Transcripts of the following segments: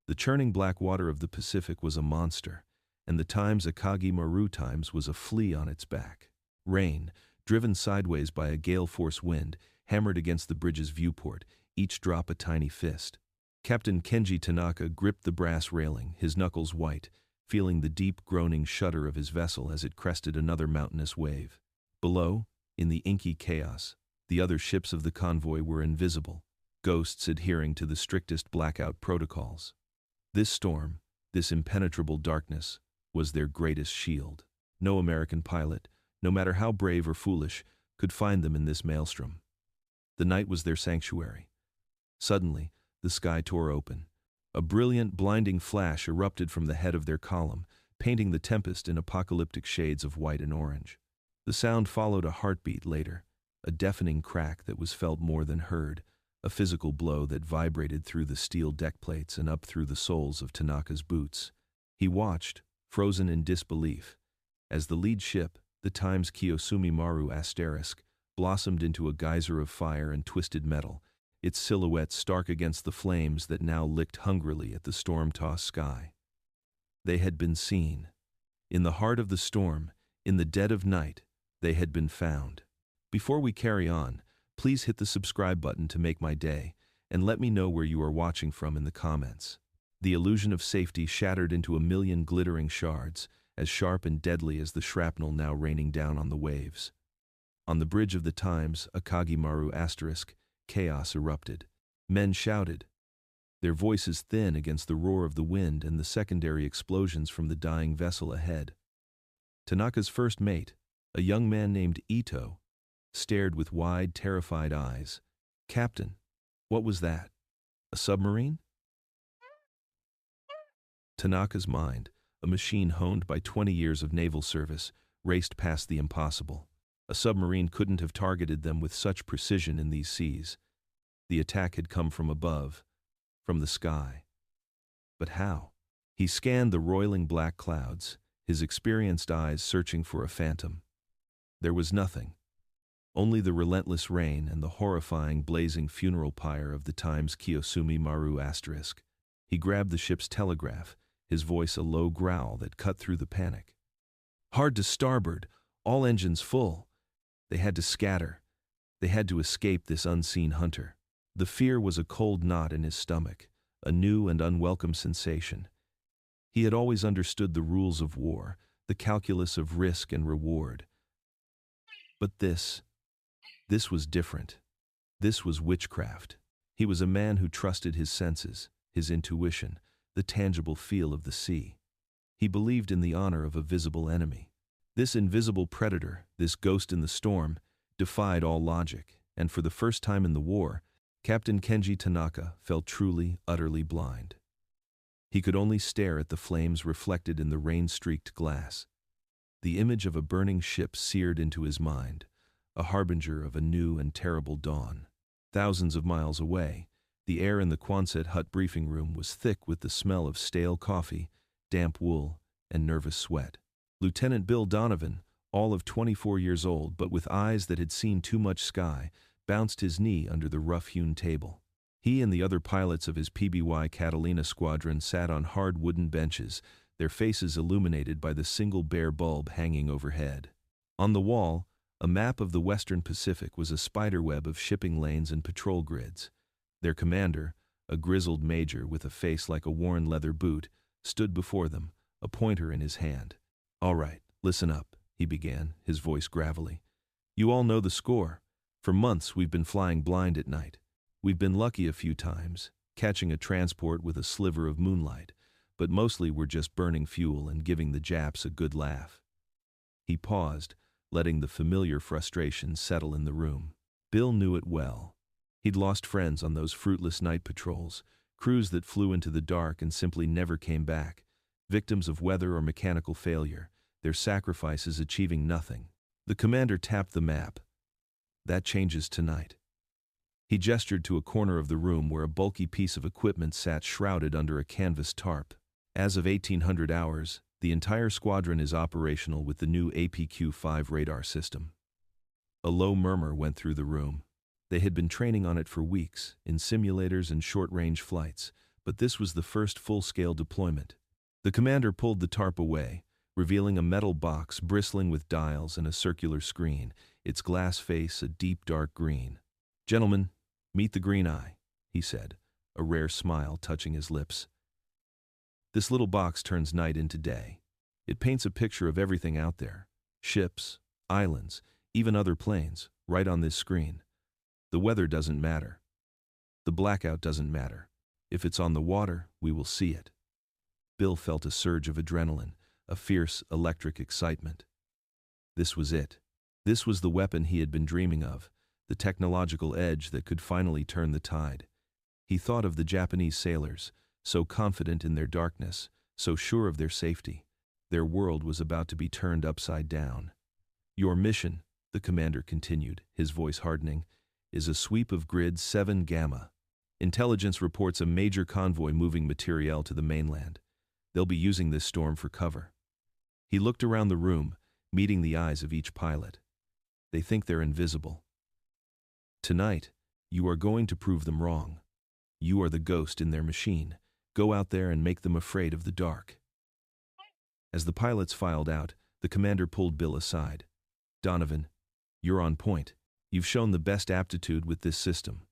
The churning black water of the Pacific was a monster, and the Times Akagi Maru Times was a flea on its back. Rain, driven sideways by a gale-force wind, hammered against the bridge's viewport, each drop a tiny fist. Captain Kenji Tanaka gripped the brass railing, his knuckles white, feeling the deep groaning shudder of his vessel as it crested another mountainous wave. Below, in the inky chaos, the other ships of the convoy were invisible, ghosts adhering to the strictest blackout protocols. This storm, this impenetrable darkness, was their greatest shield. No American pilot, no matter how brave or foolish, could find them in this maelstrom. The night was their sanctuary. Suddenly, the sky tore open. A brilliant, blinding flash erupted from the head of their column, painting the tempest in apocalyptic shades of white and orange. The sound followed a heartbeat later, a deafening crack that was felt more than heard, a physical blow that vibrated through the steel deck plates and up through the soles of Tanaka's boots. He watched, frozen in disbelief, as the lead ship, the Times Kiyosumi Maru Asterisk, blossomed into a geyser of fire and twisted metal, its silhouette stark against the flames that now licked hungrily at the storm-tossed sky. They had been seen. In the heart of the storm, in the dead of night, they had been found. Before we carry on, please hit the subscribe button to make my day, and let me know where you are watching from in the comments. The illusion of safety shattered into a million glittering shards, as sharp and deadly as the shrapnel now raining down on the waves. On the bridge of the Times, Akagi Maru Asterisk, chaos erupted. Men shouted, their voices thin against the roar of the wind and the secondary explosions from the dying vessel ahead. Tanaka's first mate, a young man named Ito, stared with wide, terrified eyes. "Captain, what was that? A submarine?" Tanaka's mind, a machine honed by 20 years of naval service, raced past the impossible. A submarine couldn't have targeted them with such precision in these seas. The attack had come from above, from the sky. But how? He scanned the roiling black clouds, his experienced eyes searching for a phantom. There was nothing. Only the relentless rain and the horrifying blazing funeral pyre of the Times Kiyosumi Maru Asterisk. He grabbed the ship's telegraph, his voice a low growl that cut through the panic. "Hard to starboard, all engines full." They had to scatter. They had to escape this unseen hunter. The fear was a cold knot in his stomach, a new and unwelcome sensation. He had always understood the rules of war, the calculus of risk and reward. But this was different. This was witchcraft. He was a man who trusted his senses, his intuition, the tangible feel of the sea. He believed in the honor of a visible enemy. This invisible predator, this ghost in the storm, defied all logic, and for the first time in the war, Captain Kenji Tanaka felt truly, utterly blind. He could only stare at the flames reflected in the rain-streaked glass. The image of a burning ship seared into his mind, a harbinger of a new and terrible dawn. Thousands of miles away, the air in the Quonset hut briefing room was thick with the smell of stale coffee, damp wool, and nervous sweat. Lieutenant Bill Donovan, all of 24 years old but with eyes that had seen too much sky, bounced his knee under the rough-hewn table. He and the other pilots of his PBY Catalina squadron sat on hard wooden benches, their faces illuminated by the single bare bulb hanging overhead. On the wall, a map of the Western Pacific was a spiderweb of shipping lanes and patrol grids. Their commander, a grizzled major with a face like a worn leather boot, stood before them, a pointer in his hand. "All right, listen up," he began, his voice gravelly. "You all know the score. For months we've been flying blind at night. We've been lucky a few times, catching a transport with a sliver of moonlight, but mostly we're just burning fuel and giving the Japs a good laugh." He paused, letting the familiar frustration settle in the room. Bill knew it well. He'd lost friends on those fruitless night patrols, crews that flew into the dark and simply never came back, victims of weather or mechanical failure, their sacrifices achieving nothing. The commander tapped the map. "That changes tonight." He gestured to a corner of the room where a bulky piece of equipment sat shrouded under a canvas tarp. "As of 1800 hours, the entire squadron is operational with the new APQ-5 radar system." A low murmur went through the room. They had been training on it for weeks, in simulators and short-range flights, but this was the first full-scale deployment. The commander pulled the tarp away, revealing a metal box bristling with dials and a circular screen, its glass face a deep dark green. "Gentlemen, meet the Green Eye," he said, a rare smile touching his lips. "This little box turns night into day. It paints a picture of everything out there. Ships, islands, even other planes, right on this screen. The weather doesn't matter. The blackout doesn't matter. If it's on the water, we will see it." Bill felt a surge of adrenaline, a fierce, electric excitement. This was it. This was the weapon he had been dreaming of, the technological edge that could finally turn the tide. He thought of the Japanese sailors, so confident in their darkness, so sure of their safety. Their world was about to be turned upside down. "Your mission," the commander continued, his voice hardening, "is a sweep of grid 7 Gamma. Intelligence reports a major convoy moving materiel to the mainland. They'll be using this storm for cover." He looked around the room, meeting the eyes of each pilot. "They think they're invisible. Tonight, you are going to prove them wrong. You are the ghost in their machine. Go out there and make them afraid of the dark." As the pilots filed out, the commander pulled Bill aside. "Donovan, you're on point. You've shown the best aptitude with this system.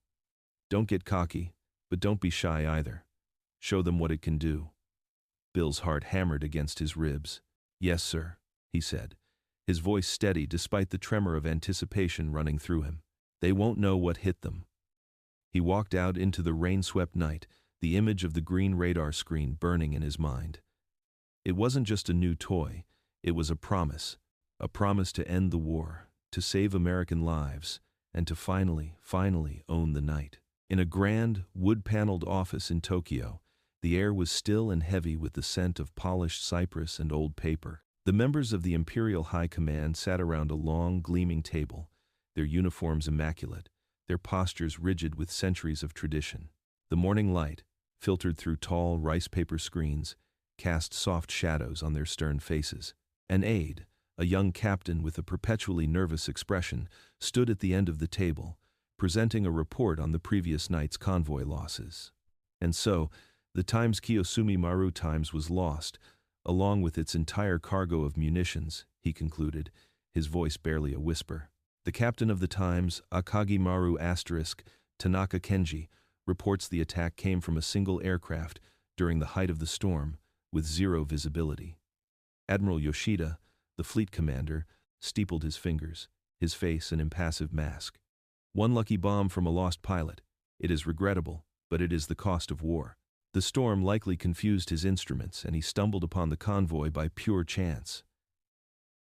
Don't get cocky, but don't be shy either. Show them what it can do." Bill's heart hammered against his ribs. "Yes, sir," he said, his voice steady despite the tremor of anticipation running through him. "They won't know what hit them." He walked out into the rain-swept night, the image of the green radar screen burning in his mind. It wasn't just a new toy, it was a promise to end the war, to save American lives, and to finally own the night. In a grand, wood-paneled office in Tokyo, the air was still and heavy with the scent of polished cypress and old paper. The members of the Imperial High Command sat around a long, gleaming table, their uniforms immaculate, their postures rigid with centuries of tradition. The morning light, filtered through tall rice paper screens, cast soft shadows on their stern faces. An aide, a young captain with a perpetually nervous expression, stood at the end of the table, presenting a report on the previous night's convoy losses. And so, the Times Kiyosumi Maru Times was lost, along with its entire cargo of munitions, he concluded, his voice barely a whisper. The captain of the Times, Akagi Maru Tanaka Kenji, reports the attack came from a single aircraft during the height of the storm, with zero visibility. Admiral Yoshida, the fleet commander, steepled his fingers, his face an impassive mask. "One lucky bomb from a lost pilot. It is regrettable, but it is the cost of war." The storm likely confused his instruments, and he stumbled upon the convoy by pure chance.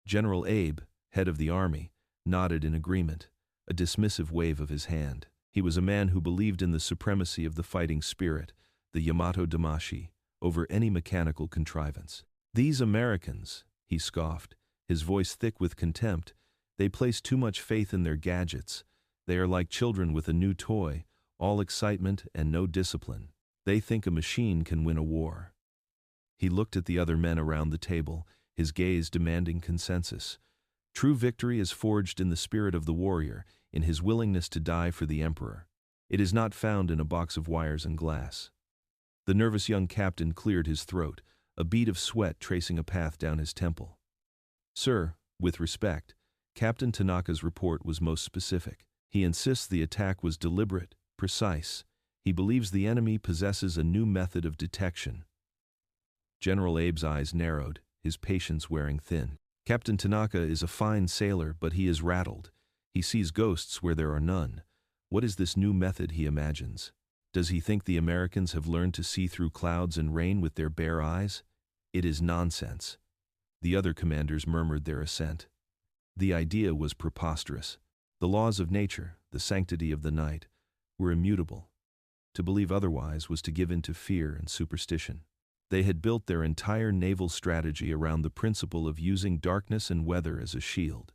General Abe, head of the army, nodded in agreement, a dismissive wave of his hand. He was a man who believed in the supremacy of the fighting spirit, the Yamato Damashi, over any mechanical contrivance. "These Americans," he scoffed, his voice thick with contempt, "they place too much faith in their gadgets. They are like children with a new toy, all excitement and no discipline. They think a machine can win a war." He looked at the other men around the table, his gaze demanding consensus. True victory is forged in the spirit of the warrior, in his willingness to die for the emperor. It is not found in a box of wires and glass. The nervous young captain cleared his throat, a bead of sweat tracing a path down his temple. "Sir, with respect, Captain Tanaka's report was most specific. He insists the attack was deliberate, precise. He believes the enemy possesses a new method of detection." General Abe's eyes narrowed, his patience wearing thin. "Captain Tanaka is a fine sailor, but he is rattled. He sees ghosts where there are none. What is this new method he imagines? Does he think the Americans have learned to see through clouds and rain with their bare eyes? It is nonsense." The other commanders murmured their assent. The idea was preposterous. The laws of nature, the sanctity of the night, were immutable. To believe otherwise was to give in to fear and superstition. They had built their entire naval strategy around the principle of using darkness and weather as a shield.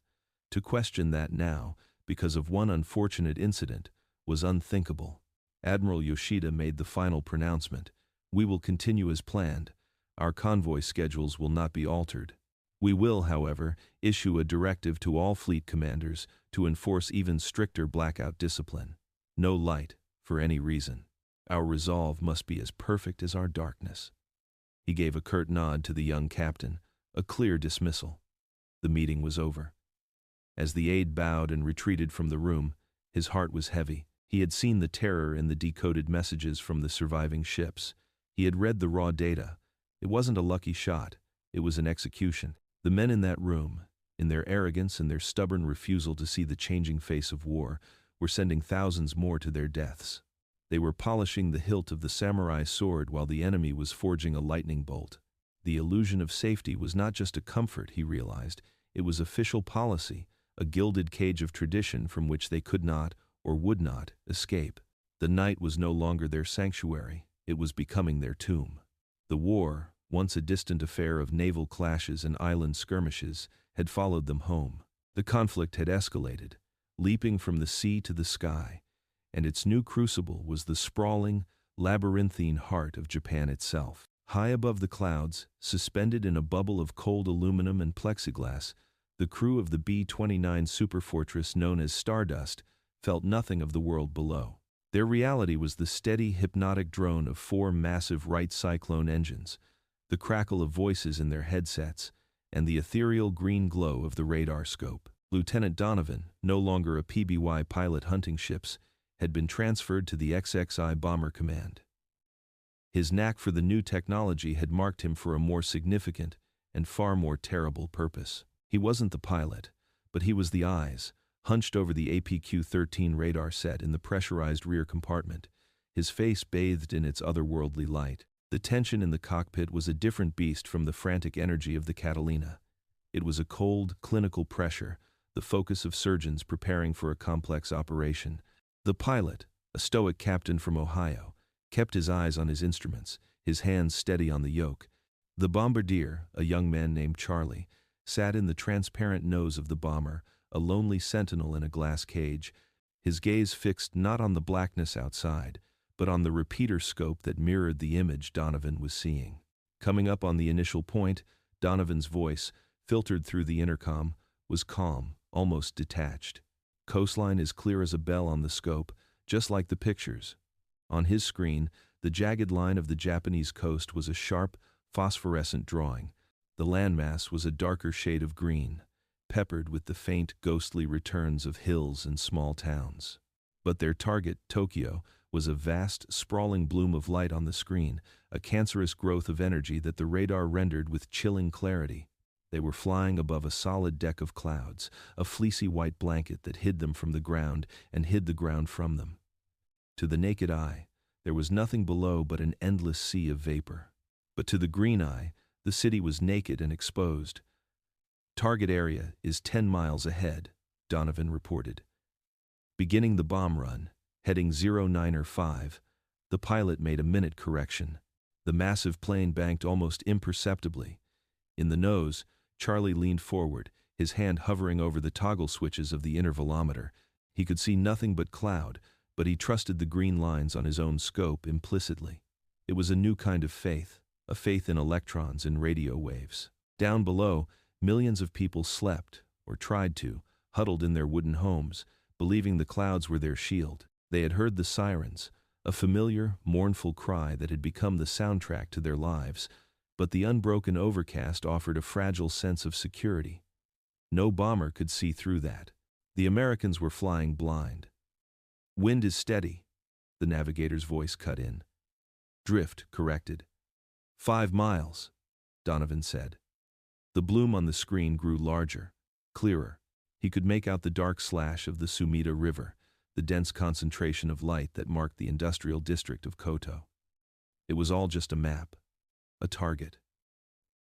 To question that now, because of one unfortunate incident, was unthinkable. Admiral Yoshida made the final pronouncement. "We will continue as planned. Our convoy schedules will not be altered. We will, however, issue a directive to all fleet commanders to enforce even stricter blackout discipline. No light, for any reason." Our resolve must be as perfect as our darkness." He gave a curt nod to the young captain, a clear dismissal. The meeting was over. As the aide bowed and retreated from the room, his heart was heavy. He had seen the terror in the decoded messages from the surviving ships. He had read the raw data. It wasn't a lucky shot. It was an execution. The men in that room, in their arrogance and their stubborn refusal to see the changing face of war, were sending thousands more to their deaths. They were polishing the hilt of the samurai sword while the enemy was forging a lightning bolt. The illusion of safety was not just a comfort, he realized. It was official policy, a gilded cage of tradition from which they could not, or would not, escape. The night was no longer their sanctuary. It was becoming their tomb. The war, once a distant affair of naval clashes and island skirmishes, had followed them home. The conflict had escalated, leaping from the sea to the sky, and its new crucible was the sprawling, labyrinthine heart of Japan itself. High above the clouds, suspended in a bubble of cold aluminum and plexiglass, the crew of the B-29 Superfortress known as Stardust felt nothing of the world below. Their reality was the steady, hypnotic drone of 4 massive Wright Cyclone engines, the crackle of voices in their headsets, and the ethereal green glow of the radar scope. Lieutenant Donovan, no longer a PBY pilot hunting ships, had been transferred to the XXI Bomber Command. His knack for the new technology had marked him for a more significant and far more terrible purpose. He wasn't the pilot, but he was the eyes, hunched over the APQ-13 radar set in the pressurized rear compartment, his face bathed in its otherworldly light. The tension in the cockpit was a different beast from the frantic energy of the Catalina. It was a cold, clinical pressure, the focus of surgeons preparing for a complex operation. The pilot, a stoic captain from Ohio, kept his eyes on his instruments, his hands steady on the yoke. The bombardier, a young man named Charlie, sat in the transparent nose of the bomber, a lonely sentinel in a glass cage, his gaze fixed not on the blackness outside, but on the repeater scope that mirrored the image Donovan was seeing. Coming up on the initial point, Donovan's voice, filtered through the intercom, was calm, almost detached. "Coastline is clear as a bell on the scope, just like the pictures." On his screen, the jagged line of the Japanese coast was a sharp, phosphorescent drawing. The landmass was a darker shade of green, peppered with the faint, ghostly returns of hills and small towns. But their target, Tokyo, was a vast, sprawling bloom of light on the screen, a cancerous growth of energy that the radar rendered with chilling clarity. They were flying above a solid deck of clouds, a fleecy white blanket that hid them from the ground and hid the ground from them. To the naked eye, there was nothing below but an endless sea of vapor. But to the green eye, the city was naked and exposed. "Target area is 10 miles ahead," Donovan reported. Beginning the bomb run, heading 0905, the pilot made a minute correction. The massive plane banked almost imperceptibly. In the nose, Charlie leaned forward, his hand hovering over the toggle switches of the intervalometer. He could see nothing but cloud, but he trusted the green lines on his own scope implicitly. It was a new kind of faith, a faith in electrons and radio waves. Down below, millions of people slept, or tried to, huddled in their wooden homes, believing the clouds were their shield. They had heard the sirens, a familiar, mournful cry that had become the soundtrack to their lives, but the unbroken overcast offered a fragile sense of security. No bomber could see through that. The Americans were flying blind. "Wind is steady," the navigator's voice cut in. "Drift corrected." 5 miles, Donovan said. The bloom on the screen grew larger, clearer. He could make out the dark slash of the Sumida River, the dense concentration of light that marked the industrial district of Koto. It was all just a map, a target.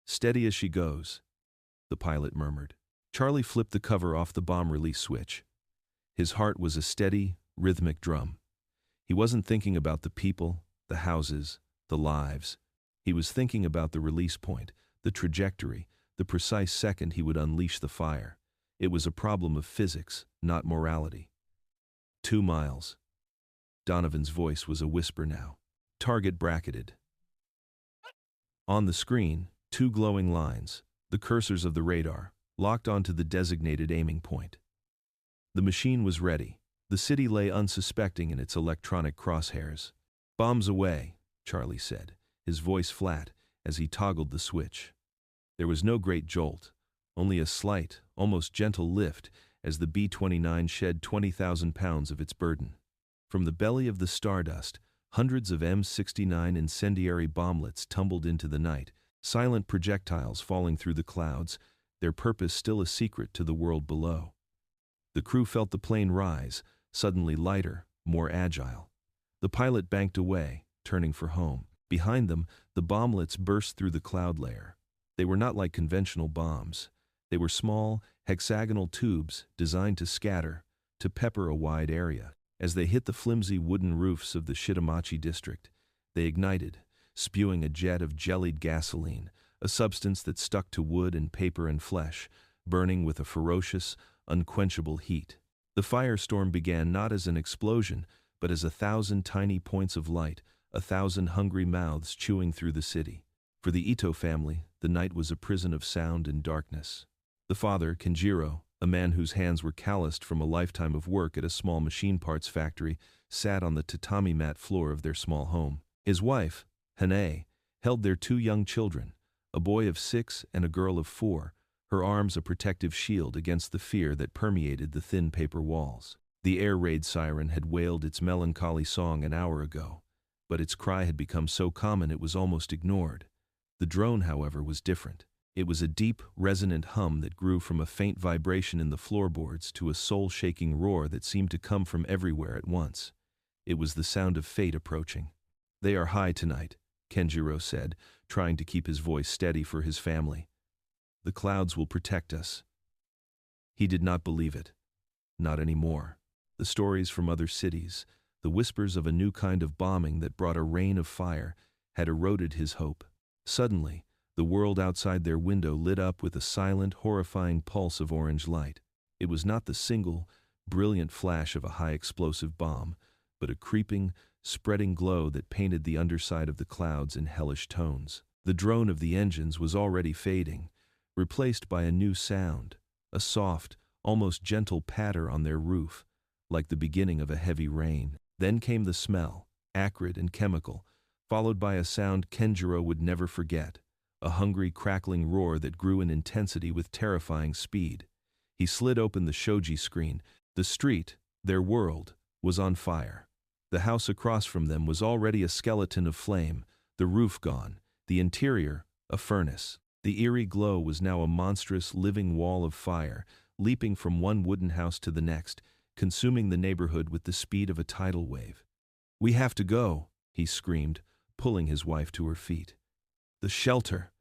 "Steady as she goes," the pilot murmured. Charlie flipped the cover off the bomb release switch. His heart was a steady, rhythmic drum. He wasn't thinking about the people, the houses, the lives. He was thinking about the release point, the trajectory, the precise second he would unleash the fire. It was a problem of physics, not morality. 2 miles. Donovan's voice was a whisper now. Target bracketed. On the screen, 2 glowing lines, the cursors of the radar, locked onto the designated aiming point. The machine was ready. The city lay unsuspecting in its electronic crosshairs. "Bombs away," Charlie said, his voice flat as he toggled the switch. There was no great jolt, only a slight, almost gentle lift as the B-29 shed 20,000 pounds of its burden. From the belly of the stardust, hundreds of M69 incendiary bomblets tumbled into the night, silent projectiles falling through the clouds, their purpose still a secret to the world below. The crew felt the plane rise, suddenly lighter, more agile. The pilot banked away, turning for home. Behind them, the bomblets burst through the cloud layer. They were not like conventional bombs. They were small, hexagonal tubes designed to scatter, to pepper a wide area. As they hit the flimsy wooden roofs of the Shitamachi district, they ignited, spewing a jet of jellied gasoline, a substance that stuck to wood and paper and flesh, burning with a ferocious, unquenchable heat. The firestorm began not as an explosion, but as 1,000 tiny points of light, 1,000 hungry mouths chewing through the city. For the Ito family, the night was a prison of sound and darkness. The father, Kenjiro, a man whose hands were calloused from a lifetime of work at a small machine parts factory, sat on the tatami mat floor of their small home. His wife, Hane, held their 2 young children, a boy of 6 and a girl of 4, her arms a protective shield against the fear that permeated the thin paper walls. The air raid siren had wailed its melancholy song an hour ago, but its cry had become so common it was almost ignored. The drone, however, was different. It was a deep, resonant hum that grew from a faint vibration in the floorboards to a soul-shaking roar that seemed to come from everywhere at once. It was the sound of fate approaching. "They are high tonight," Kenjiro said, trying to keep his voice steady for his family. "The clouds will protect us." He did not believe it. Not anymore. The stories from other cities, the whispers of a new kind of bombing that brought a rain of fire, had eroded his hope. Suddenly, the world outside their window lit up with a silent, horrifying pulse of orange light. It was not the single, brilliant flash of a high-explosive bomb, but a creeping, spreading glow that painted the underside of the clouds in hellish tones. The drone of the engines was already fading, replaced by a new sound, a soft, almost gentle patter on their roof, like the beginning of a heavy rain. Then came the smell, acrid and chemical, followed by a sound Kenjiro would never forget. A hungry, crackling roar that grew in intensity with terrifying speed. He slid open the shoji screen. The street, their world, was on fire. The house across from them was already a skeleton of flame, the roof gone, the interior, a furnace. The eerie glow was now a monstrous, living wall of fire, leaping from one wooden house to the next, consuming the neighborhood with the speed of a tidal wave. "We have to go," he screamed, pulling his wife to her feet. "The shelter."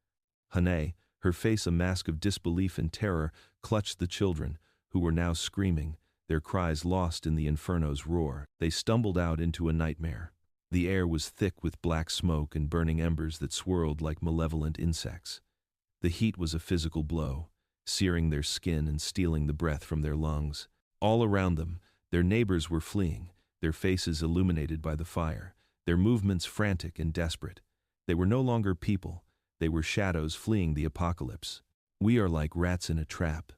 Hane, her face a mask of disbelief and terror, clutched the children, who were now screaming, their cries lost in the inferno's roar. They stumbled out into a nightmare. The air was thick with black smoke and burning embers that swirled like malevolent insects. The heat was a physical blow, searing their skin and stealing the breath from their lungs. All around them, their neighbors were fleeing, their faces illuminated by the fire, their movements frantic and desperate. They were no longer people, they were shadows fleeing the apocalypse. "We are like rats in a trap,"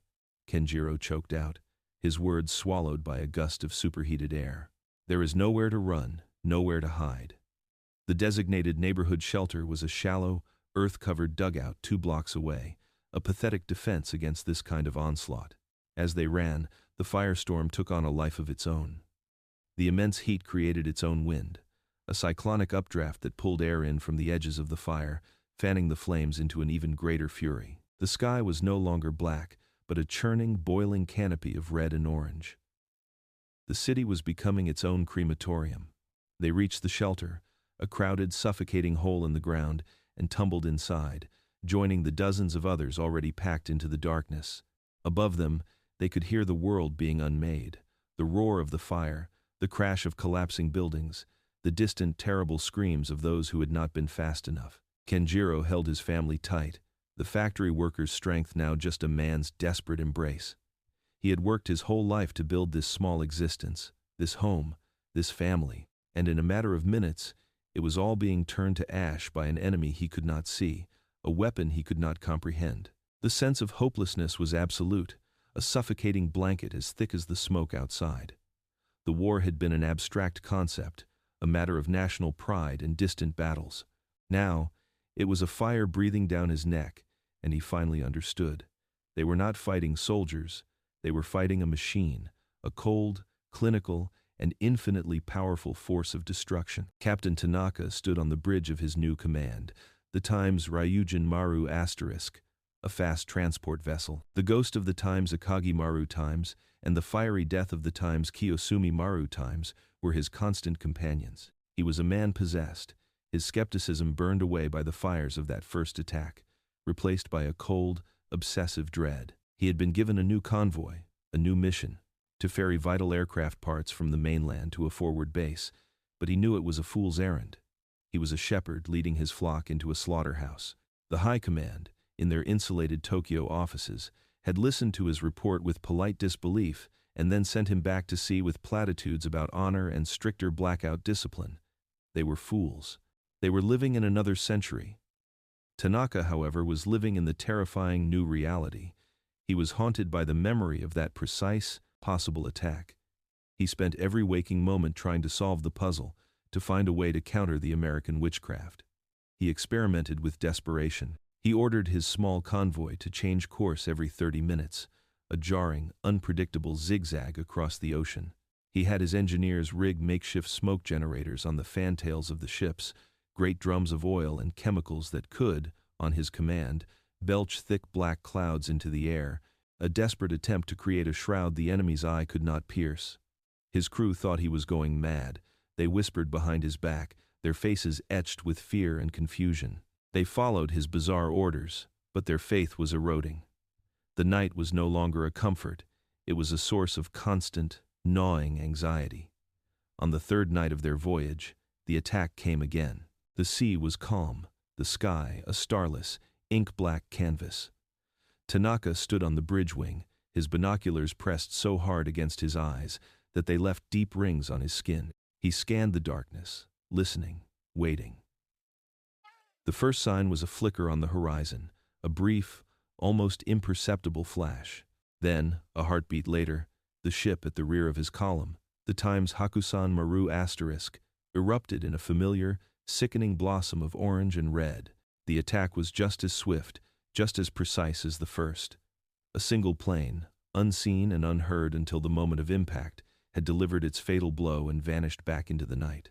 Kenjiro choked out, his words swallowed by a gust of superheated air. There is nowhere to run, nowhere to hide. The designated neighborhood shelter was a shallow, earth-covered dugout 2 blocks away, a pathetic defense against this kind of onslaught. As they ran, the firestorm took on a life of its own. The immense heat created its own wind, a cyclonic updraft that pulled air in from the edges of the fire, fanning the flames into an even greater fury. The sky was no longer black, but a churning, boiling canopy of red and orange. The city was becoming its own crematorium. They reached the shelter, a crowded, suffocating hole in the ground, and tumbled inside, joining the dozens of others already packed into the darkness. Above them, they could hear the world being unmade, the roar of the fire, the crash of collapsing buildings, the distant, terrible screams of those who had not been fast enough. Kenjiro held his family tight, the factory worker's strength now just a man's desperate embrace. He had worked his whole life to build this small existence, this home, this family, and in a matter of minutes, it was all being turned to ash by an enemy he could not see, a weapon he could not comprehend. The sense of hopelessness was absolute, a suffocating blanket as thick as the smoke outside. The war had been an abstract concept, a matter of national pride and distant battles. Now, it was a fire breathing down his neck, and he finally understood. They were not fighting soldiers, they were fighting a machine, a cold, clinical, and infinitely powerful force of destruction. Captain Tanaka stood on the bridge of his new command, the Times Ryujin Maru *, a fast transport vessel. The ghost of the Times Akagi Maru Times and the fiery death of the Times Kiyosumi Maru Times were his constant companions. He was a man possessed, his skepticism burned away by the fires of that first attack, replaced by a cold, obsessive dread. He had been given a new convoy, a new mission, to ferry vital aircraft parts from the mainland to a forward base, but he knew it was a fool's errand. He was a shepherd leading his flock into a slaughterhouse. The High Command, in their insulated Tokyo offices, had listened to his report with polite disbelief and then sent him back to sea with platitudes about honor and stricter blackout discipline. They were fools. They were living in another century. Tanaka, however, was living in the terrifying new reality. He was haunted by the memory of that precise, possible attack. He spent every waking moment trying to solve the puzzle, to find a way to counter the American witchcraft. He experimented with desperation. He ordered his small convoy to change course every 30 minutes, a jarring, unpredictable zigzag across the ocean. He had his engineers rig makeshift smoke generators on the fantails of the ships, great drums of oil and chemicals that could, on his command, belch thick black clouds into the air, a desperate attempt to create a shroud the enemy's eye could not pierce. His crew thought he was going mad. They whispered behind his back, their faces etched with fear and confusion. They followed his bizarre orders, but their faith was eroding. The night was no longer a comfort. It was a source of constant, gnawing anxiety. On the third night of their voyage, the attack came again. The sea was calm, the sky a starless, ink-black canvas. Tanaka stood on the bridge wing, his binoculars pressed so hard against his eyes that they left deep rings on his skin. He scanned the darkness, listening, waiting. The first sign was a flicker on the horizon, a brief, almost imperceptible flash. Then, a heartbeat later, the ship at the rear of his column, the Times Hakusan Maru *, erupted in a familiar, sickening blossom of orange and red. The attack was just as swift, just as precise as the first. A single plane, unseen and unheard until the moment of impact, had delivered its fatal blow and vanished back into the night.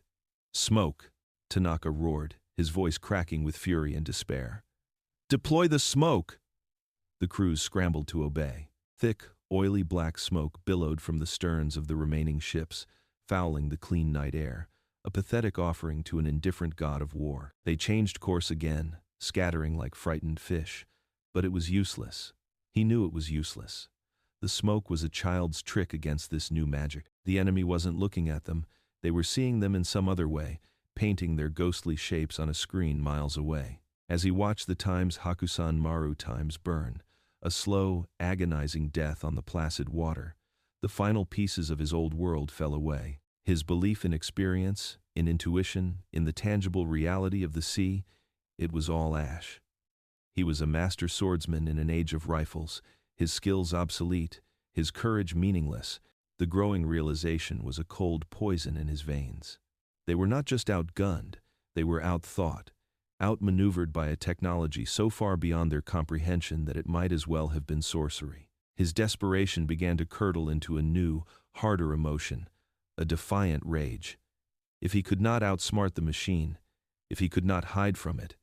"Smoke!" Tanaka roared, his voice cracking with fury and despair. "Deploy the smoke!" The crews scrambled to obey. Thick, oily black smoke billowed from the sterns of the remaining ships, fouling the clean night air, a pathetic offering to an indifferent god of war. They changed course again, scattering like frightened fish, but it was useless. He knew it was useless. The smoke was a child's trick against this new magic. The enemy wasn't looking at them, they were seeing them in some other way, painting their ghostly shapes on a screen miles away. As he watched the Times Hakusan Maru Times burn, a slow, agonizing death on the placid water, the final pieces of his old world fell away. His belief in experience, in intuition, in the tangible reality of the sea, it was all ash. He was a master swordsman in an age of rifles, his skills obsolete, his courage meaningless. The growing realization was a cold poison in his veins. They were not just outgunned, they were outthought, outmaneuvered by a technology so far beyond their comprehension that it might as well have been sorcery. His desperation began to curdle into a new, harder emotion, a defiant rage. If he could not outsmart the machine, if he could not hide from it,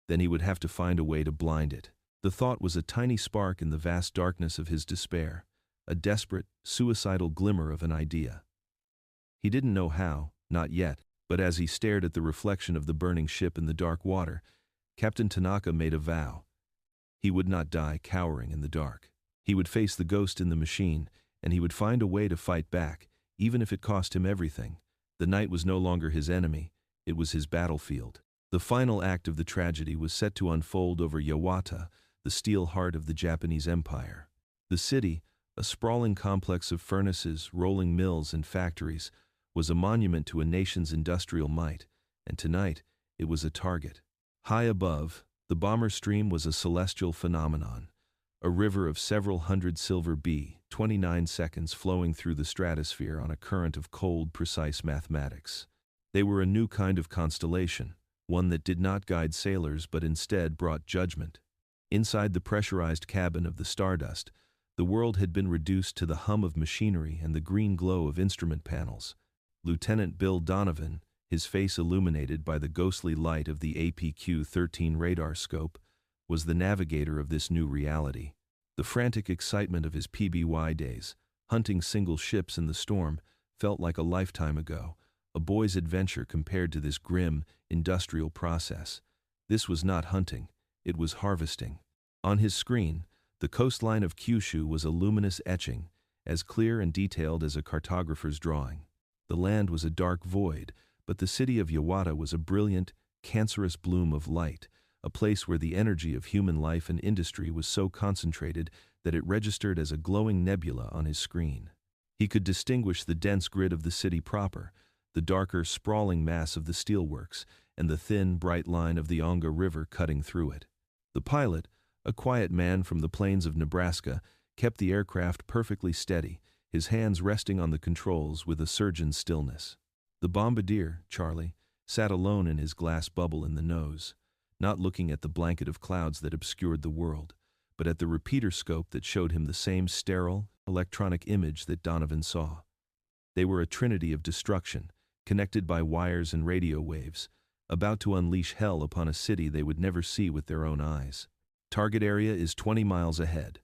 then he would have to find a way to blind it. The thought was a tiny spark in the vast darkness of his despair, a desperate, suicidal glimmer of an idea. He didn't know how, not yet, but as he stared at the reflection of the burning ship in the dark water, Captain Tanaka made a vow. He would not die cowering in the dark. He would face the ghost in the machine, and he would find a way to fight back, even if it cost him everything. The night was no longer his enemy, it was his battlefield. The final act of the tragedy was set to unfold over Yawata, the steel heart of the Japanese Empire. The city, a sprawling complex of furnaces, rolling mills, and factories, was a monument to a nation's industrial might, and tonight it was a target. High above, the bomber stream was a celestial phenomenon, a river of several hundred silver B-29 seconds flowing through the stratosphere on a current of cold, precise mathematics. They were a new kind of constellation, one that did not guide sailors but instead brought judgment. Inside the pressurized cabin of the Stardust, the world had been reduced to the hum of machinery and the green glow of instrument panels. Lieutenant Bill Donovan, his face illuminated by the ghostly light of the APQ-13 radar scope, was the navigator of this new reality. The frantic excitement of his PBY days, hunting single ships in the storm, felt like a lifetime ago, a boy's adventure compared to this grim, industrial process. This was not hunting, it was harvesting. On his screen, the coastline of Kyushu was a luminous etching, as clear and detailed as a cartographer's drawing. The land was a dark void, but the city of Yawata was a brilliant, cancerous bloom of light, a place where the energy of human life and industry was so concentrated that it registered as a glowing nebula on his screen. He could distinguish the dense grid of the city proper, the darker, sprawling mass of the steelworks, and the thin, bright line of the Onga River cutting through it. The pilot, a quiet man from the plains of Nebraska, kept the aircraft perfectly steady, his hands resting on the controls with a surgeon's stillness. The bombardier, Charlie, sat alone in his glass bubble in the nose, not looking at the blanket of clouds that obscured the world, but at the repeater scope that showed him the same sterile, electronic image that Donovan saw. They were a trinity of destruction, connected by wires and radio waves, about to unleash hell upon a city they would never see with their own eyes. "Target area is 20 miles ahead."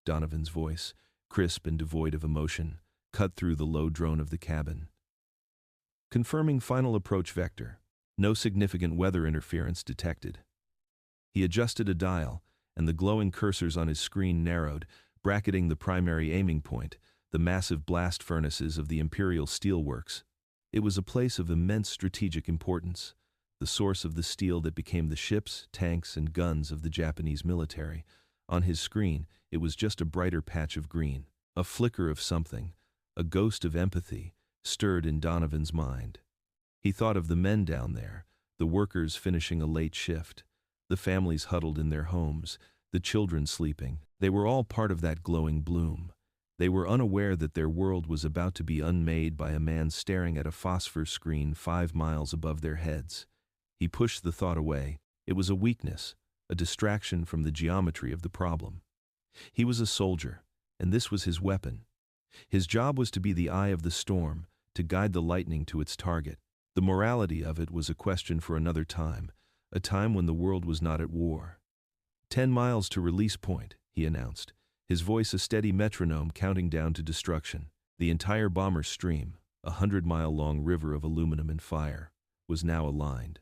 Donovan's voice, crisp and devoid of emotion, cut through the low drone of the cabin. Confirming final approach vector. No significant weather interference detected. He adjusted a dial, and the glowing cursors on his screen narrowed, bracketing the primary aiming point, the massive blast furnaces of the Imperial Steelworks. It was a place of immense strategic importance, the source of the steel that became the ships, tanks, and guns of the Japanese military. On his screen, it was just a brighter patch of green. A flicker of something, a ghost of empathy, stirred in Donovan's mind. He thought of the men down there, the workers finishing a late shift, the families huddled in their homes, the children sleeping. They were all part of that glowing bloom. They were unaware that their world was about to be unmade by a man staring at a phosphor screen 5 miles above their heads. He pushed the thought away. It was a weakness, a distraction from the geometry of the problem. He was a soldier, and this was his weapon. His job was to be the eye of the storm, to guide the lightning to its target. The morality of it was a question for another time, a time when the world was not at war. 10 miles to release point, he announced, his voice a steady metronome counting down to destruction. The entire bomber stream, a 100-mile-long river of aluminum and fire, was now aligned.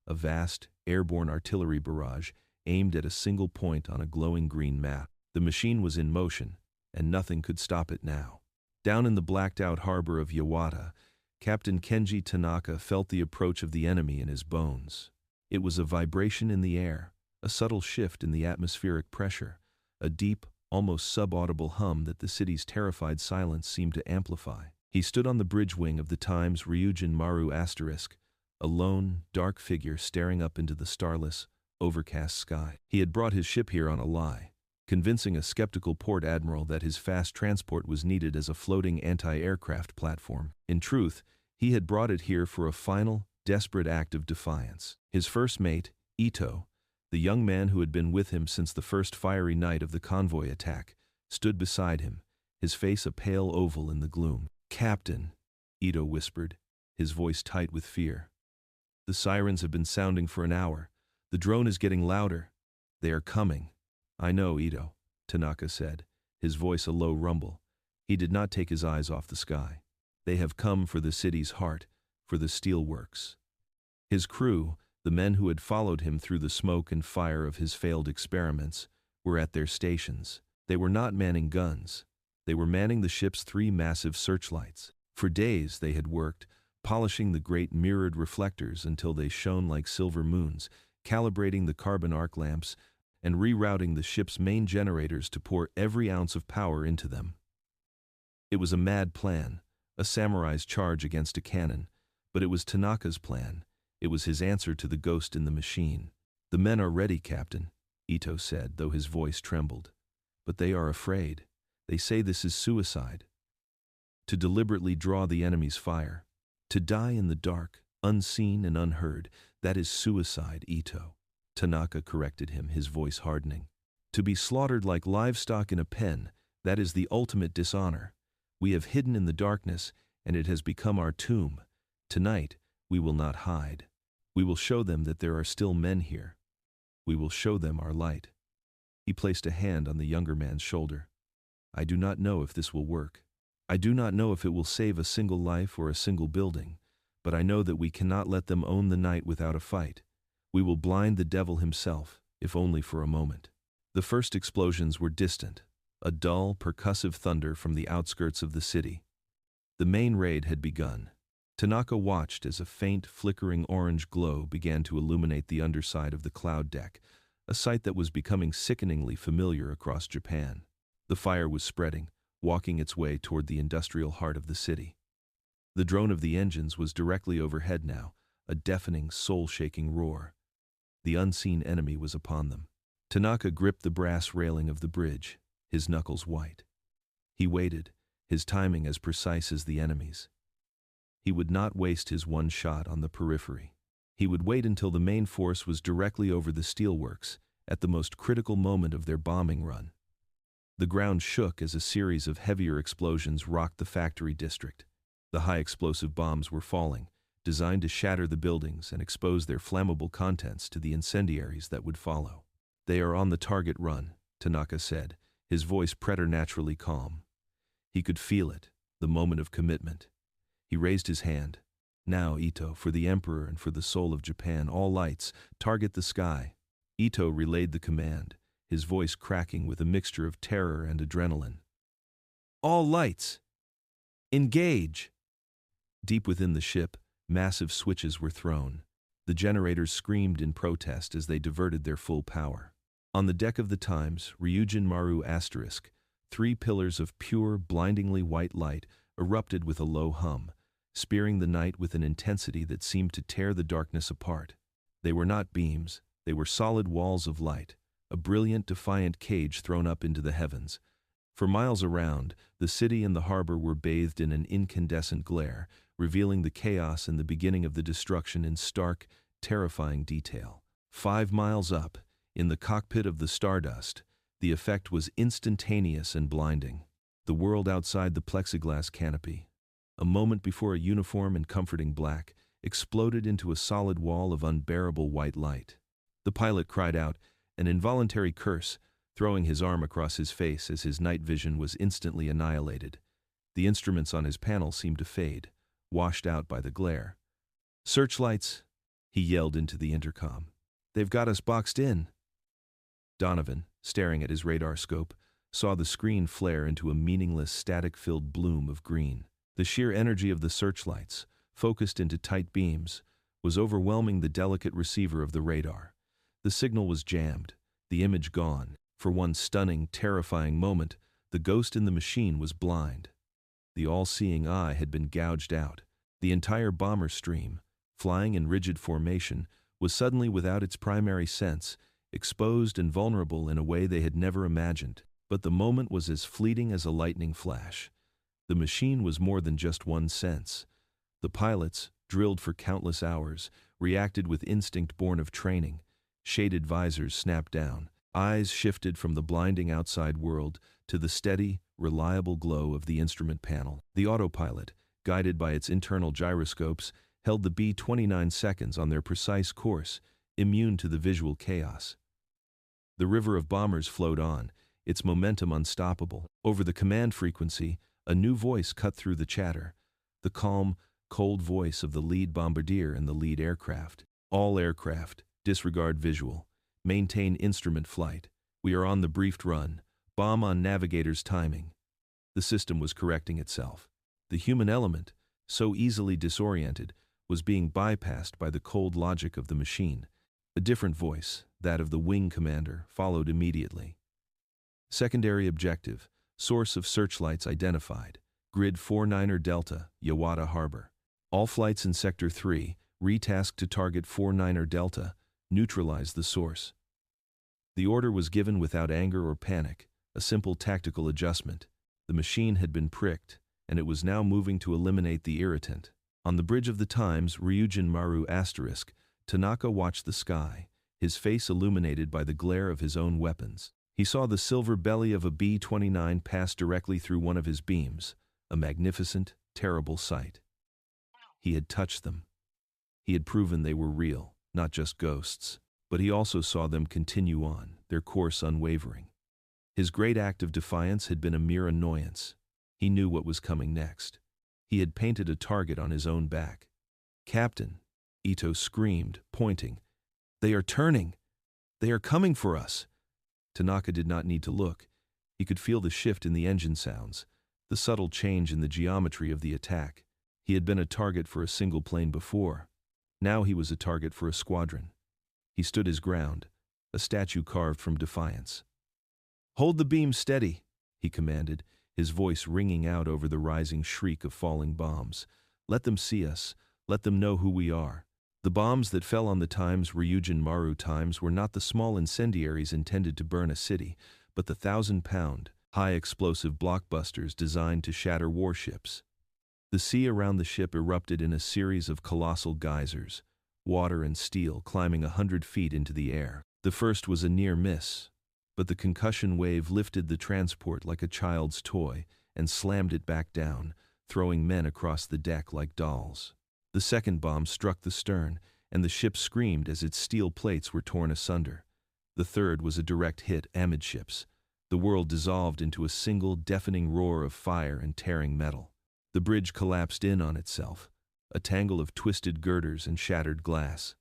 A vast, airborne artillery barrage aimed at a single point on a glowing green map. The machine was in motion, and nothing could stop it now. Down in the blacked-out harbor of Yawata, Captain Kenji Tanaka felt the approach of the enemy in his bones. It was a vibration in the air, a subtle shift in the atmospheric pressure, a deep, almost subaudible hum that the city's terrified silence seemed to amplify. He stood on the bridge wing of the Times Ryujin Maru *, a lone, dark figure staring up into the starless, overcast sky. He had brought his ship here on a lie, convincing a skeptical port admiral that his fast transport was needed as a floating anti-aircraft platform. In truth, he had brought it here for a final, desperate act of defiance. His first mate, Ito, the young man who had been with him since the first fiery night of the convoy attack, stood beside him, his face a pale oval in the gloom. "Captain," Ito whispered, his voice tight with fear. "The sirens have been sounding for an hour. The drone is getting louder. They are coming." "I know, Ito," Tanaka said, his voice a low rumble. He did not take his eyes off the sky. "They have come for the city's heart, for the steelworks." His crew, the men who had followed him through the smoke and fire of his failed experiments, were at their stations. They were not manning guns. They were manning the ship's 3 massive searchlights. For days they had worked, polishing the great mirrored reflectors until they shone like silver moons, calibrating the carbon arc lamps, and rerouting the ship's main generators to pour every ounce of power into them. It was a mad plan, a samurai's charge against a cannon, but it was Tanaka's plan. It was his answer to the ghost in the machine. "The men are ready, Captain," Ito said, though his voice trembled. "But they are afraid. They say this is suicide. To deliberately draw the enemy's fire. To die in the dark, Unseen and unheard, that is suicide, Ito. Tanaka corrected him, his voice hardening. To be slaughtered like livestock in a pen, that is the ultimate dishonor. We have hidden in the darkness, and it has become our tomb. Tonight, we will not hide. We will show them that there are still men here. We will show them our light. He placed a hand on the younger man's shoulder. I do not know if this will work. I do not know if it will save a single life or a single building, but I know that we cannot let them own the night without a fight. We will blind the devil himself, if only for a moment. The first explosions were distant, a dull, percussive thunder from the outskirts of the city. The main raid had begun. Tanaka watched as a faint, flickering orange glow began to illuminate the underside of the cloud deck, a sight that was becoming sickeningly familiar across Japan. The fire was spreading, walking its way toward the industrial heart of the city. The drone of the engines was directly overhead now, a deafening, soul-shaking roar. The unseen enemy was upon them. Tanaka gripped the brass railing of the bridge, his knuckles white. He waited, his timing as precise as the enemy's. He would not waste his one shot on the periphery. He would wait until the main force was directly over the steelworks, at the most critical moment of their bombing run. The ground shook as a series of heavier explosions rocked the factory district. The high-explosive bombs were falling, designed to shatter the buildings and expose their flammable contents to the incendiaries that would follow. They are on the target run, Tanaka said, his voice preternaturally calm. He could feel it, the moment of commitment. He raised his hand. Now, Ito, for the Emperor and for the soul of Japan, all lights, target the sky. Ito relayed the command, his voice cracking with a mixture of terror and adrenaline. All lights! Engage! Deep within the ship, massive switches were thrown. The generators screamed in protest as they diverted their full power. On the deck of the Times, Ryujin Maru *, 3 pillars of pure, blindingly white light erupted with a low hum, spearing the night with an intensity that seemed to tear the darkness apart. They were not beams, they were solid walls of light, a brilliant, defiant cage thrown up into the heavens. For miles around, the city and the harbor were bathed in an incandescent glare, revealing the chaos and the beginning of the destruction in stark, terrifying detail. 5 miles up, in the cockpit of the Stardust, the effect was instantaneous and blinding. The world outside the plexiglass canopy, a moment before a uniform and comforting black, exploded into a solid wall of unbearable white light. The pilot cried out, an involuntary curse, throwing his arm across his face as his night vision was instantly annihilated. The instruments on his panel seemed to fade, washed out by the glare. Searchlights, he yelled into the intercom. They've got us boxed in. Donovan, staring at his radar scope, saw the screen flare into a meaningless, static-filled bloom of green. The sheer energy of the searchlights, focused into tight beams, was overwhelming the delicate receiver of the radar. The signal was jammed, the image gone. For one stunning, terrifying moment, the ghost in the machine was blind. The all-seeing eye had been gouged out. The entire bomber stream, flying in rigid formation, was suddenly without its primary sense, exposed and vulnerable in a way they had never imagined. But the moment was as fleeting as a lightning flash. The machine was more than just one sense. The pilots, drilled for countless hours, reacted with instinct born of training. Shaded visors snapped down. Eyes shifted from the blinding outside world to the steady, reliable glow of the instrument panel. The autopilot, guided by its internal gyroscopes, held the B-29 seconds on their precise course, immune to the visual chaos. The river of bombers flowed on, its momentum unstoppable. Over the command frequency, a new voice cut through the chatter, the calm, cold voice of the lead bombardier and the lead aircraft. All aircraft, disregard visual. Maintain instrument flight. We are on the briefed run. Bomb on navigator's timing. The system was correcting itself. The human element, so easily disoriented, was being bypassed by the cold logic of the machine. A different voice, that of the wing commander, followed immediately. Secondary objective, source of searchlights identified. Grid 49er Delta, Yawata Harbor. All flights in Sector 3, retasked to target 49er Delta, neutralize the source. The order was given without anger or panic, a simple tactical adjustment. The machine had been pricked, and it was now moving to eliminate the irritant. On the bridge of the Times, Ryujin Maru asterisk, Tanaka watched the sky, his face illuminated by the glare of his own weapons. He saw the silver belly of a B-29 pass directly through one of his beams, a magnificent, terrible sight. He had touched them. He had proven they were real, not just ghosts. But he also saw them continue on, their course unwavering. His great act of defiance had been a mere annoyance. He knew what was coming next. He had painted a target on his own back. "Captain," Ito screamed, pointing. "They are turning! They are coming for us!" Tanaka did not need to look. He could feel the shift in the engine sounds, the subtle change in the geometry of the attack. He had been a target for a single plane before. Now he was a target for a squadron. He stood his ground, a statue carved from defiance. "Hold the beam steady," he commanded, his voice ringing out over the rising shriek of falling bombs. "Let them see us. Let them know who we are." The bombs that fell on the Times Ryujin Maru Times were not the small incendiaries intended to burn a city, but the 1,000-pound, high-explosive blockbusters designed to shatter warships. The sea around the ship erupted in a series of colossal geysers, water and steel climbing 100 feet into the air. The first was a near miss, but the concussion wave lifted the transport like a child's toy and slammed it back down, throwing men across the deck like dolls. The second bomb struck the stern, and the ship screamed as its steel plates were torn asunder. The third was a direct hit amidships. The world dissolved into a single deafening roar of fire and tearing metal. The bridge collapsed in on itself, a tangle of twisted girders and shattered glass.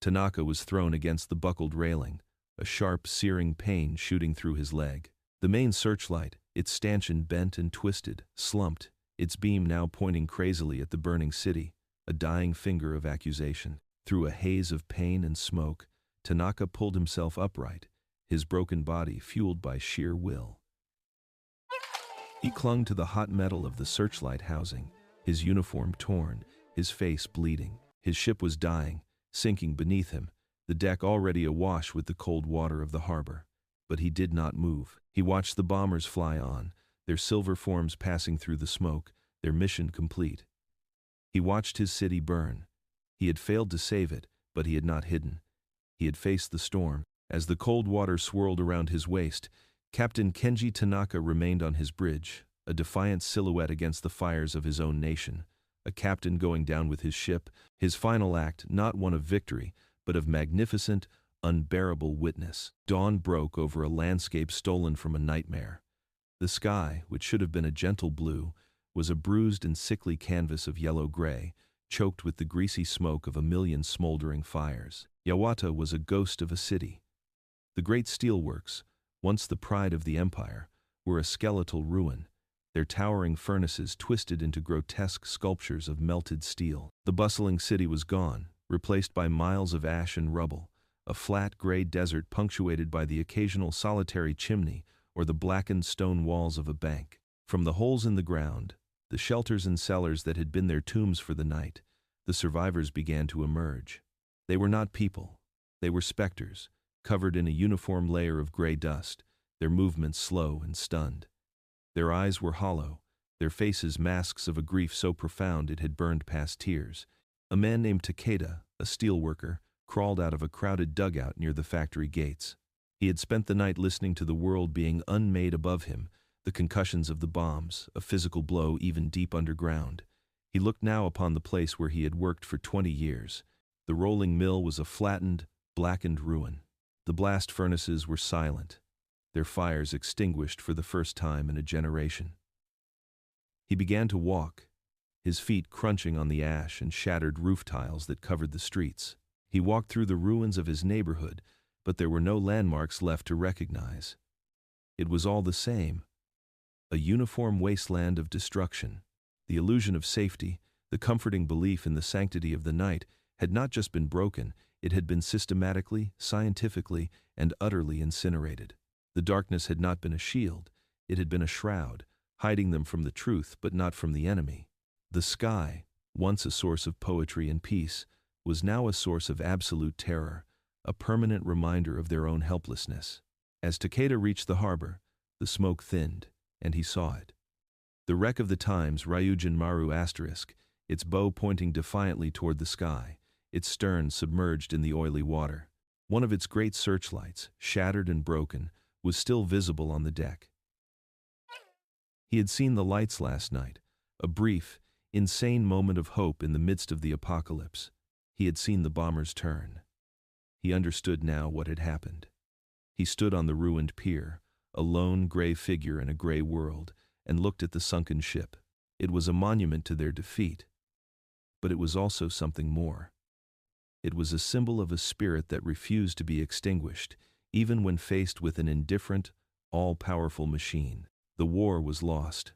Tanaka was thrown against the buckled railing, a sharp, searing pain shooting through his leg. The main searchlight, its stanchion bent and twisted, slumped, its beam now pointing crazily at the burning city, a dying finger of accusation. Through a haze of pain and smoke, Tanaka pulled himself upright, his broken body fueled by sheer will. He clung to the hot metal of the searchlight housing, his uniform torn, his face bleeding. His ship was dying, sinking beneath him, the deck already awash with the cold water of the harbor. But he did not move. He watched the bombers fly on, their silver forms passing through the smoke, their mission complete. He watched his city burn. He had failed to save it, but he had not hidden. He had faced the storm. As the cold water swirled around his waist, Captain Kenji Tanaka remained on his bridge, a defiant silhouette against the fires of his own nation, a captain going down with his ship, his final act not one of victory, but of magnificent, unbearable witness. Dawn broke over a landscape stolen from a nightmare. The sky, which should have been a gentle blue, was a bruised and sickly canvas of yellow-gray, choked with the greasy smoke of a million smoldering fires. Yawata was a ghost of a city. The great steelworks, once the pride of the empire, were a skeletal ruin, their towering furnaces twisted into grotesque sculptures of melted steel. The bustling city was gone, replaced by miles of ash and rubble, a flat gray desert punctuated by the occasional solitary chimney or the blackened stone walls of a bank. From the holes in the ground, the shelters and cellars that had been their tombs for the night, the survivors began to emerge. They were not people. They were specters, covered in a uniform layer of gray dust, their movements slow and stunned. Their eyes were hollow, their faces masks of a grief so profound it had burned past tears. A man named Takeda, a steelworker, crawled out of a crowded dugout near the factory gates. He had spent the night listening to the world being unmade above him, the concussions of the bombs, a physical blow even deep underground. He looked now upon the place where he had worked for 20 years. The rolling mill was a flattened, blackened ruin. The blast furnaces were silent, their fires extinguished for the first time in a generation. He began to walk, his feet crunching on the ash and shattered roof tiles that covered the streets. He walked through the ruins of his neighborhood, but there were no landmarks left to recognize. It was all the same, a uniform wasteland of destruction. The illusion of safety, the comforting belief in the sanctity of the night, had not just been broken, it had been systematically, scientifically, and utterly incinerated. The darkness had not been a shield, it had been a shroud, hiding them from the truth but not from the enemy. The sky, once a source of poetry and peace, was now a source of absolute terror, a permanent reminder of their own helplessness. As Takeda reached the harbor, the smoke thinned, and he saw it. The wreck of the Times Ryujin Maru *, its bow pointing defiantly toward the sky, its stern submerged in the oily water. One of its great searchlights, shattered and broken, was still visible on the deck. He had seen the lights last night, a brief, insane moment of hope in the midst of the apocalypse. He had seen the bombers turn. He understood now what had happened. He stood on the ruined pier, a lone gray figure in a gray world, and looked at the sunken ship. It was a monument to their defeat, but it was also something more. It was a symbol of a spirit that refused to be extinguished, even when faced with an indifferent, all-powerful machine. The war was lost.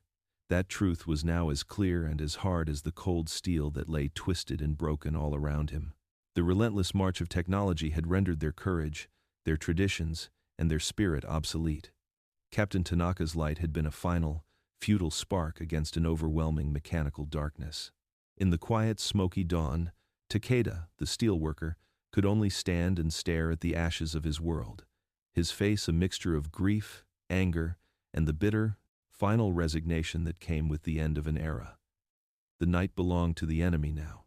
That truth was now as clear and as hard as the cold steel that lay twisted and broken all around him. The relentless march of technology had rendered their courage, their traditions, and their spirit obsolete. Captain Tanaka's light had been a final, futile spark against an overwhelming mechanical darkness. In the quiet, smoky dawn, Takeda, the steelworker, could only stand and stare at the ashes of his world, his face a mixture of grief, anger, and the bitter, final resignation that came with the end of an era. The night belonged to the enemy now.